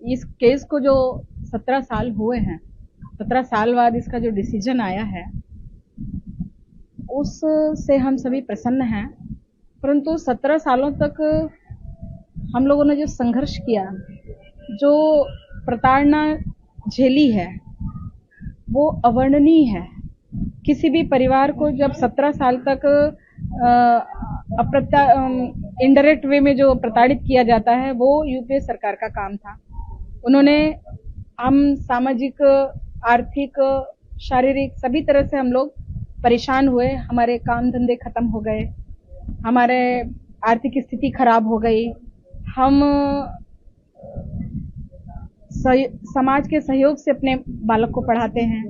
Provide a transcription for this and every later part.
इस केस को जो 17 साल हुए हैं, 17 साल बाद इसका जो डिसीजन आया है उससे हम सभी प्रसन्न हैं। परंतु 17 सालों तक हम लोगों ने जो संघर्ष किया, जो प्रताड़ना झेली है, वो अवर्णनीय है। किसी भी परिवार को जब 17 साल तक इनडायरेक्ट वे में जो प्रताड़ित किया जाता है, वो यूपीए सरकार का काम था। उन्होंने हम सामाजिक, आर्थिक, शारीरिक सभी तरह से हम लोग परेशान हुए। हमारे काम धंधे खत्म हो गए, हमारे आर्थिक स्थिति खराब हो गई। हम समाज के सहयोग से अपने बालक को पढ़ाते हैं।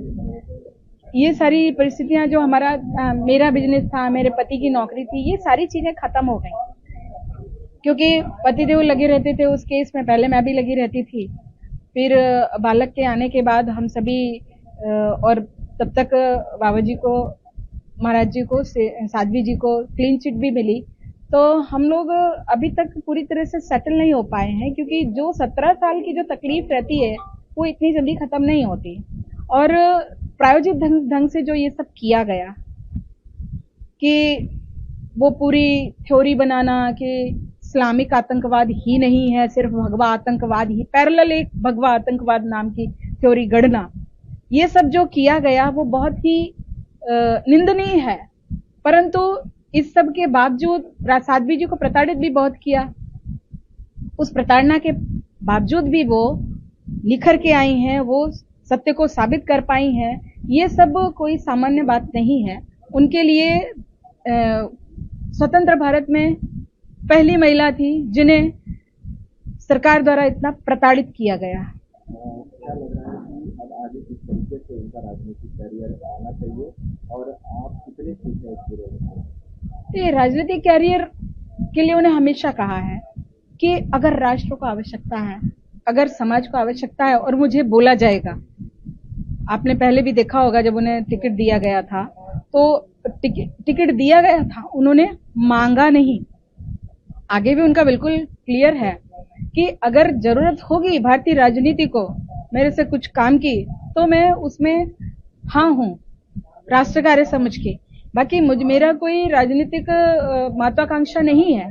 ये सारी परिस्थितियां जो मेरा बिजनेस था, मेरे पति की नौकरी थी, ये सारी चीजें खत्म हो गई क्योंकि पतिदेव लगे रहते थे उस केस में। पहले मैं भी लगी रहती थी, फिर बालक के आने के बाद हम सभी और तब तक बाबा जी को, महाराज जी को, साध्वी जी को क्लीन चिट भी मिली। तो हम लोग अभी तक पूरी तरह से सेटल नहीं हो पाए हैं क्योंकि जो 17 साल की जो तकलीफ रहती है वो इतनी जल्दी खत्म नहीं होती। और प्रायोजित ढंग से जो ये सब किया गया कि वो पूरी थ्योरी बनाना कि इस्लामिक आतंकवाद ही नहीं है, सिर्फ भगवा आतंकवाद ही, पैरेलल एक भगवा आतंकवाद नाम की थ्योरी गढ़ना, ये सब जो किया गया वो बहुत ही निंदनीय है। परंतु इस सब के बावजूद साध्वी जी को प्रताड़ित भी बहुत किया। उस प्रताड़ना के बावजूद भी वो निखर के आई हैं, वो सत्य को साबित कर पाई हैं। ये सब कोई सामान्य बात नहीं है। उनके लिए स्वतंत्र भारत में पहली महिला थी जिन्हें सरकार द्वारा इतना प्रताड़ित किया गया। क्या लग रहा है कि अब आगे किस तरीके से उनका राजनीतिक करियर आना चाहिए और आप कितने खुश हैं इस पूरे? ये राजनीतिक करियर के लिए उन्हें हमेशा कहा है कि अगर राष्ट्र को आवश्यकता है, अगर समाज को आवश्यकता है और मुझे बोला जाएगा। आपने पहले भी देखा होगा जब उन्हें टिकट दिया गया था तो टिकट दिया गया था, उन्होंने मांगा नहीं। आगे भी उनका बिल्कुल क्लियर है कि अगर जरूरत होगी भारतीय राजनीति को मेरे से कुछ काम की तो मैं उसमें हाँ हूं, राष्ट्र कार्य समझ के। बाकी मेरा कोई राजनीतिक महत्वाकांक्षा नहीं है।